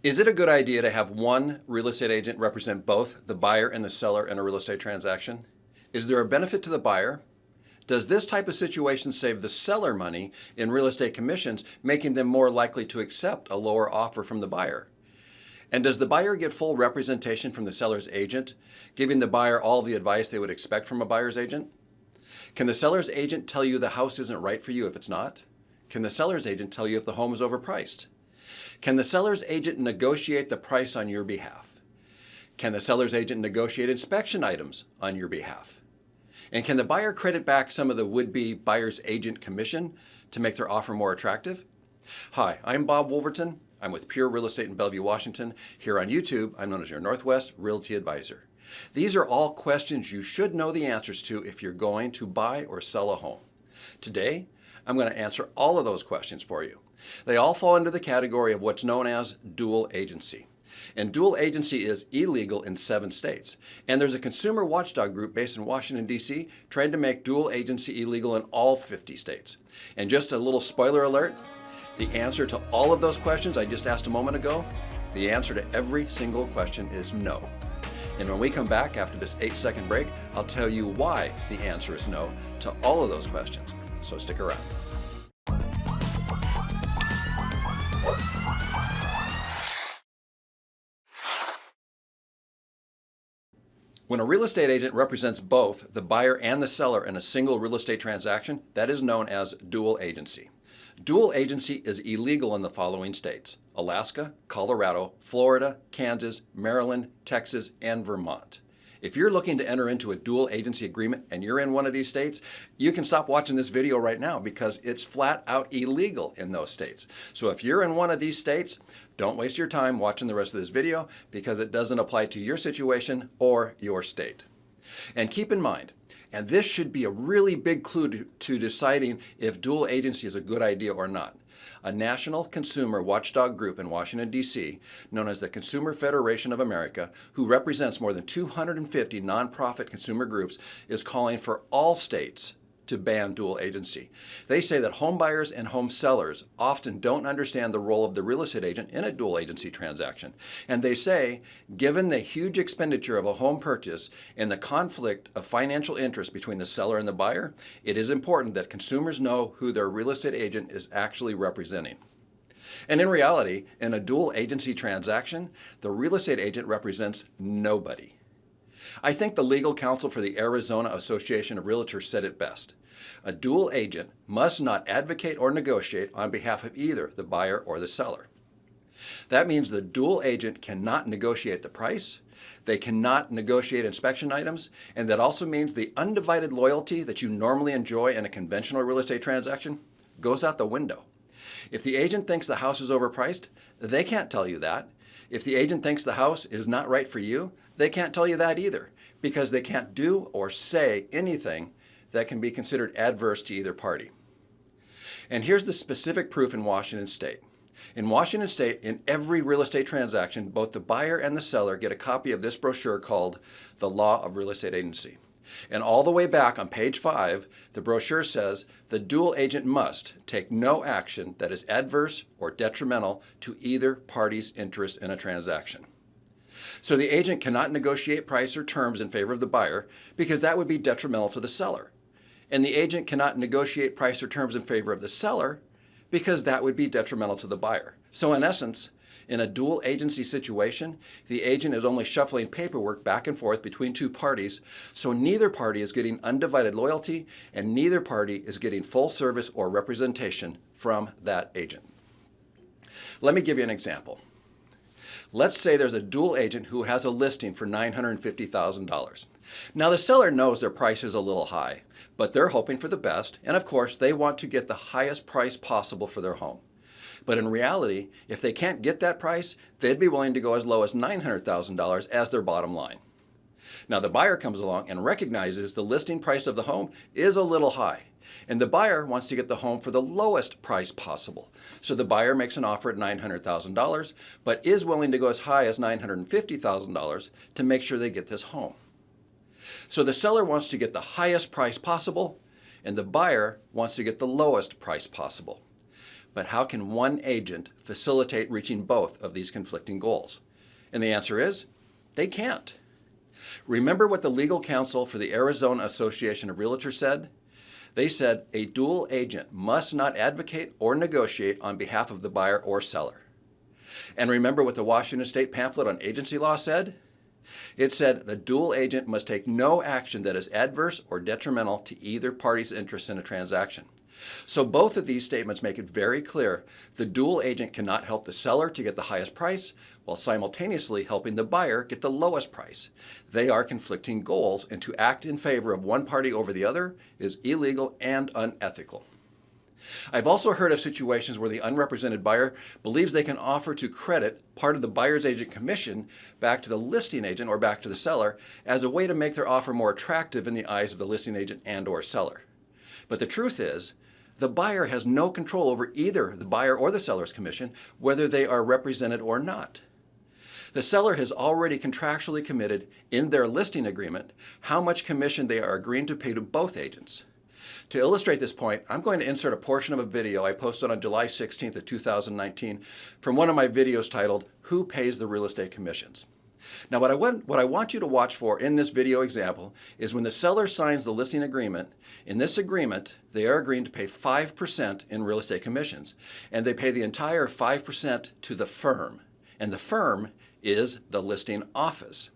Is it a good idea to have one real estate agent represent both the buyer and the seller in a real estate transaction? Is there a benefit to the buyer? Does this type of situation save the seller money in real estate commissions, making them more likely to accept a lower offer from the buyer? And does the buyer get full representation from the seller's agent, giving the buyer all the advice they would expect from a buyer's agent? Can the seller's agent tell you the house isn't right for you if it's not? Can the seller's agent tell you if the home is overpriced? Can the seller's agent negotiate the price on your behalf? Can the seller's agent negotiate inspection items on your behalf? And can the buyer credit back some of the would-be buyer's agent commission to make their offer more attractive? Hi, I'm Bob Wolverton. I'm with Pure Real Estate in Bellevue, Washington. Here on YouTube, I'm known as your Northwest Realty Advisor. These are all questions you should know the answers to if you're going to buy or sell a home. Today, I'm going to answer all of those questions for you. They all fall into the category of what's known as dual agency. And dual agency is illegal in 7 states. And there's a consumer watchdog group based in Washington, D.C. trying to make dual agency illegal in all 50 states. And just a little spoiler alert, the answer to all of those questions I just asked a moment ago, the answer to every single question is no. And when we come back after this 8-second break, I'll tell you why the answer is no to all of those questions. So stick around. When a real estate agent represents both the buyer and the seller in a single real estate transaction, that is known as dual agency. Dual agency is illegal in the following states: Alaska, Colorado, Florida, Kansas, Maryland, Texas, and Vermont. If you're looking to enter into a dual agency agreement and you're in one of these states, you can stop watching this video right now because it's flat out illegal in those states. So if you're in one of these states, don't waste your time watching the rest of this video because it doesn't apply to your situation or your state. And keep in mind, and this should be a really big clue to deciding if dual agency is a good idea or not. A national consumer watchdog group in Washington, D.C., known as the Consumer Federation of America, who represents more than 250 nonprofit consumer groups, is calling for all states to ban dual agency. They say that home buyers and home sellers often don't understand the role of the real estate agent in a dual agency transaction. And they say, given the huge expenditure of a home purchase and the conflict of financial interest between the seller and the buyer, it is important that consumers know who their real estate agent is actually representing. And in reality, in a dual agency transaction, the real estate agent represents nobody. I think the legal counsel for the Arizona Association of Realtors said it best. A dual agent must not advocate or negotiate on behalf of either the buyer or the seller. That means the dual agent cannot negotiate the price, they cannot negotiate inspection items, and that also means the undivided loyalty that you normally enjoy in a conventional real estate transaction goes out the window. If the agent thinks the house is overpriced, they can't tell you that. If the agent thinks the house is not right for you, they can't tell you that either, because they can't do or say anything that can be considered adverse to either party. And here's the specific proof in Washington State. In Washington State, in every real estate transaction, both the buyer and the seller get a copy of this brochure called The Law of Real Estate Agency. And all the way back on page 5, the brochure says the dual agent must take no action that is adverse or detrimental to either party's interest in a transaction. So the agent cannot negotiate price or terms in favor of the buyer because that would be detrimental to the seller. And the agent cannot negotiate price or terms in favor of the seller because that would be detrimental to the buyer. So in essence, in a dual agency situation, the agent is only shuffling paperwork back and forth between two parties, so neither party is getting undivided loyalty and neither party is getting full service or representation from that agent. Let me give you an example. Let's say there's a dual agent who has a listing for $950,000. Now the seller knows their price is a little high, but they're hoping for the best, and of course they want to get the highest price possible for their home. But in reality, if they can't get that price, they'd be willing to go as low as $900,000 as their bottom line. Now the buyer comes along and recognizes the listing price of the home is a little high, and the buyer wants to get the home for the lowest price possible. So the buyer makes an offer at $900,000, but is willing to go as high as $950,000 to make sure they get this home. So the seller wants to get the highest price possible, and the buyer wants to get the lowest price possible. But how can one agent facilitate reaching both of these conflicting goals? And the answer is, they can't. Remember what the legal counsel for the Arizona Association of Realtors said? They said a dual agent must not advocate or negotiate on behalf of the buyer or seller. And remember what the Washington State pamphlet on agency law said? It said the dual agent must take no action that is adverse or detrimental to either party's interest in a transaction. So both of these statements make it very clear the dual agent cannot help the seller to get the highest price while simultaneously helping the buyer get the lowest price. They are conflicting goals, and to act in favor of one party over the other is illegal and unethical. I've also heard of situations where the unrepresented buyer believes they can offer to credit part of the buyer's agent commission back to the listing agent or back to the seller as a way to make their offer more attractive in the eyes of the listing agent and/or seller. But the truth is, the buyer has no control over either the buyer or the seller's commission, whether they are represented or not. The seller has already contractually committed in their listing agreement how much commission they are agreeing to pay to both agents. To illustrate this point, I'm going to insert a portion of a video I posted on July 16th of 2019 from one of my videos titled, Who Pays the Real Estate Commissions? Now what I want you to watch for in this video example is when the seller signs the listing agreement. In this agreement, they are agreeing to pay 5% in real estate commissions, and they pay the entire 5% to the firm, and the firm is the listing office.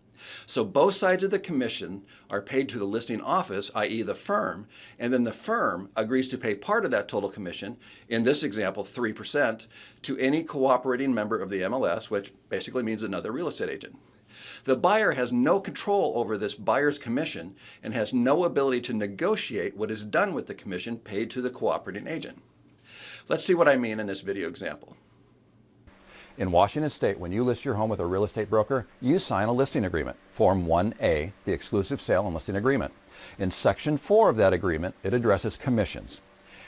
So both sides of the commission are paid to the listing office, i.e. the firm, and then the firm agrees to pay part of that total commission, in this example 3%, to any cooperating member of the MLS, which basically means another real estate agent. The buyer has no control over this buyer's commission and has no ability to negotiate what is done with the commission paid to the cooperating agent. Let's see what I mean in this video example. In Washington State, when you list your home with a real estate broker, you sign a listing agreement, Form 1A, the exclusive sale and listing agreement. In Section 4 of that agreement, it addresses commissions.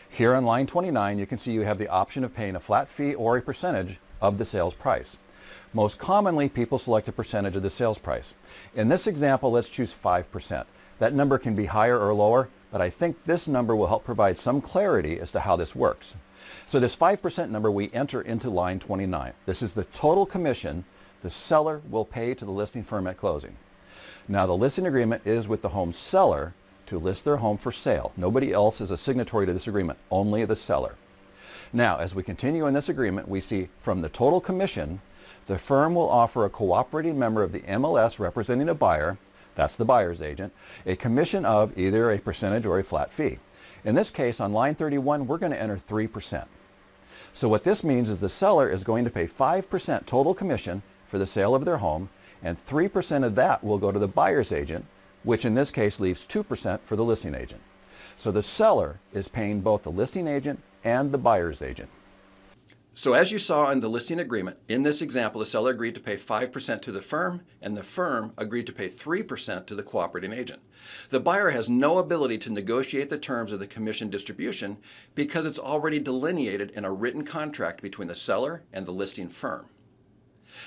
Here on line 29, you can see you have the option of paying a flat fee or a percentage of the sales price. Most commonly, people select a percentage of the sales price. In this example, let's choose 5%. That number can be higher or lower, but I think this number will help provide some clarity as to how this works. So this 5% number we enter into line 29. This is the total commission the seller will pay to the listing firm at closing. Now the listing agreement is with the home seller to list their home for sale. Nobody else is a signatory to this agreement, only the seller. Now as we continue in this agreement, we see from the total commission, the firm will offer a cooperating member of the MLS representing a buyer, that's the buyer's agent, a commission of either a percentage or a flat fee. In this case, on line 31, we're going to enter 3%. So what this means is the seller is going to pay 5% total commission for the sale of their home, and 3% of that will go to the buyer's agent, which in this case leaves 2% for the listing agent. So the seller is paying both the listing agent and the buyer's agent. So as you saw in the listing agreement, in this example, the seller agreed to pay 5% to the firm, and the firm agreed to pay 3% to the cooperating agent. The buyer has no ability to negotiate the terms of the commission distribution because it's already delineated in a written contract between the seller and the listing firm.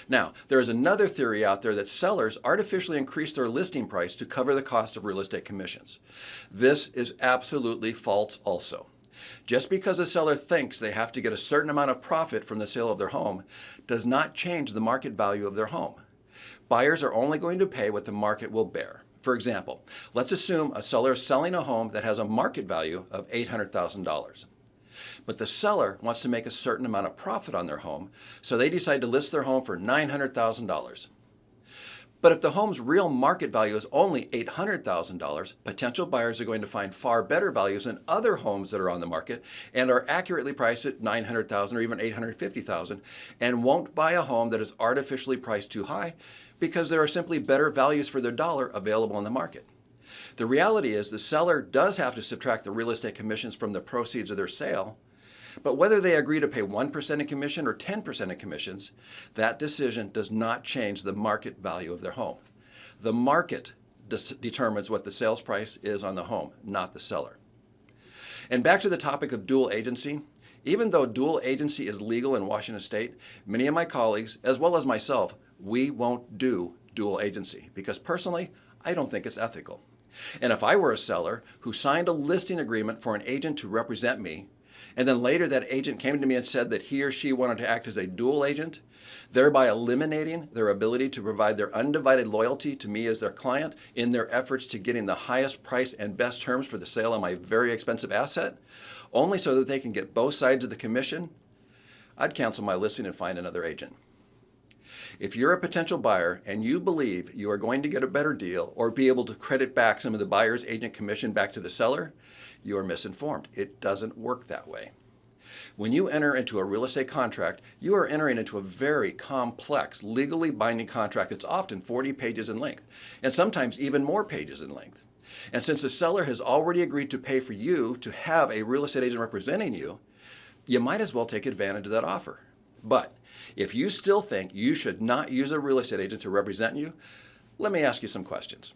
Now, there is another theory out there that sellers artificially increase their listing price to cover the cost of real estate commissions. This is absolutely false also. Just because a seller thinks they have to get a certain amount of profit from the sale of their home does not change the market value of their home. Buyers are only going to pay what the market will bear. For example, let's assume a seller is selling a home that has a market value of $800,000. But the seller wants to make a certain amount of profit on their home, so they decide to list their home for $900,000. But if the home's real market value is only $800,000, potential buyers are going to find far better values in other homes that are on the market and are accurately priced at $900,000 or even $850,000 and won't buy a home that is artificially priced too high because there are simply better values for their dollar available in the market. The reality is the seller does have to subtract the real estate commissions from the proceeds of their sale, but whether they agree to pay 1% in commission or 10% in commissions, that decision does not change the market value of their home. The market determines what the sales price is on the home, not the seller. And back to the topic of dual agency, even though dual agency is legal in Washington State, many of my colleagues, as well as myself, we won't do dual agency because personally, I don't think it's ethical. And if I were a seller who signed a listing agreement for an agent to represent me, and then later that agent came to me and said that he or she wanted to act as a dual agent, thereby eliminating their ability to provide their undivided loyalty to me as their client in their efforts to getting the highest price and best terms for the sale of my very expensive asset, only so that they can get both sides of the commission, I'd cancel my listing and find another agent. If you're a potential buyer and you believe you are going to get a better deal or be able to credit back some of the buyer's agent commission back to the seller, you are misinformed. It doesn't work that way. When you enter into a real estate contract, you are entering into a very complex, legally binding contract that's often 40 pages in length, and sometimes even more pages in length. And since the seller has already agreed to pay for you to have a real estate agent representing you, you might as well take advantage of that offer. But if you still think you should not use a real estate agent to represent you, let me ask you some questions.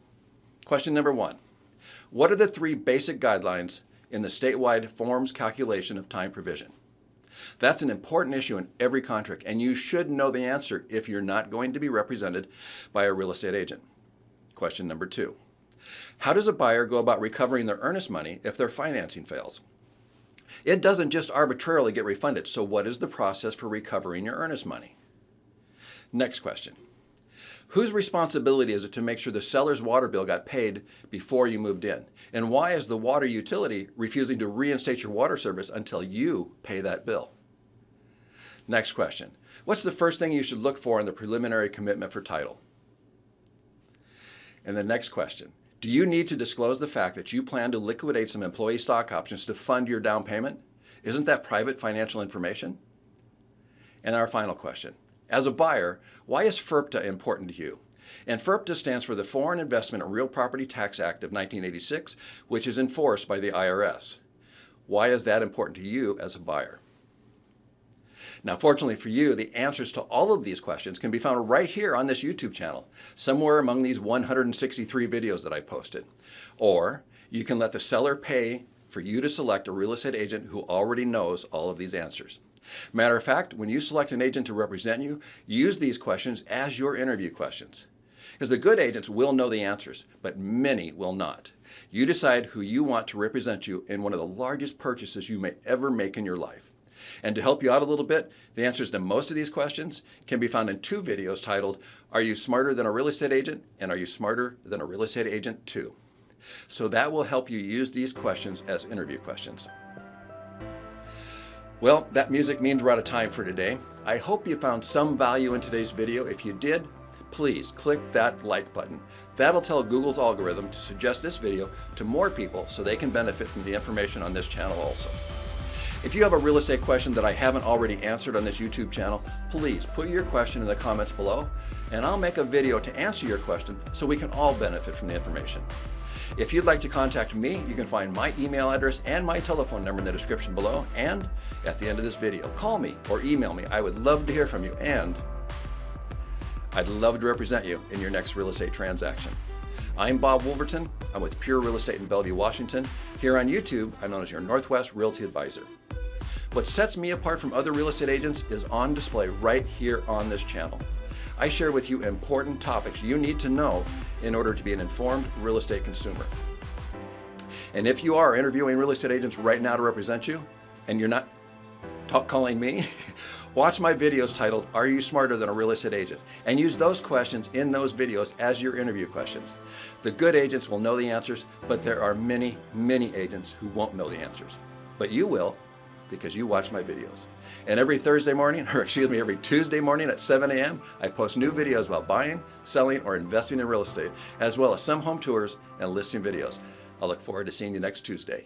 Question number 1, what are the 3 basic guidelines in the statewide forms calculation of time provision? That's an important issue in every contract, and you should know the answer if you're not going to be represented by a real estate agent. Question number 2, how does a buyer go about recovering their earnest money if their financing fails? It doesn't just arbitrarily get refunded, so what is the process for recovering your earnest money? Next question, whose responsibility is it to make sure the seller's water bill got paid before you moved in? And why is the water utility refusing to reinstate your water service until you pay that bill? Next question, what's the first thing you should look for in the preliminary commitment for title? And the next question, do you need to disclose the fact that you plan to liquidate some employee stock options to fund your down payment? Isn't that private financial information? And our final question, as a buyer, why is FIRPTA important to you? And FIRPTA stands for the Foreign Investment and Real Property Tax Act of 1986, which is enforced by the IRS. Why is that important to you as a buyer? Now, fortunately for you, the answers to all of these questions can be found right here on this YouTube channel, somewhere among these 163 videos that I posted. Or you can let the seller pay for you to select a real estate agent who already knows all of these answers. Matter of fact, when you select an agent to represent you, use these questions as your interview questions. Because the good agents will know the answers, but many will not. You decide who you want to represent you in one of the largest purchases you may ever make in your life. And to help you out a little bit, the answers to most of these questions can be found in 2 videos titled, Are You Smarter Than a Real Estate Agent? And Are You Smarter Than a Real Estate Agent 2? So that will help you use these questions as interview questions. Well, that music means we're out of time for today. I hope you found some value in today's video. If you did, please click that like button. That'll tell Google's algorithm to suggest this video to more people so they can benefit from the information on this channel also. If you have a real estate question that I haven't already answered on this YouTube channel, please put your question in the comments below, and I'll make a video to answer your question so we can all benefit from the information. If you'd like to contact me, you can find my email address and my telephone number in the description below, and at the end of this video. Call me or email me. I would love to hear from you, and I'd love to represent you in your next real estate transaction. I'm Bob Wolverton. I'm with Pure Real Estate in Bellevue, Washington. Here on YouTube, I'm known as your Northwest Realty Advisor. What sets me apart from other real estate agents is on display right here on this channel. I share with you important topics you need to know in order to be an informed real estate consumer. And if you are interviewing real estate agents right now to represent you, and you're not calling me, watch my videos titled, Are You Smarter Than a Real Estate Agent? And use those questions in those videos as your interview questions. The good agents will know the answers, but there are many, many agents who won't know the answers. But you will, because you watch my videos. And every Thursday morning, or excuse me, every Tuesday morning at 7 a.m., I post new videos about buying, selling, or investing in real estate, as well as some home tours and listing videos. I look forward to seeing you next Tuesday.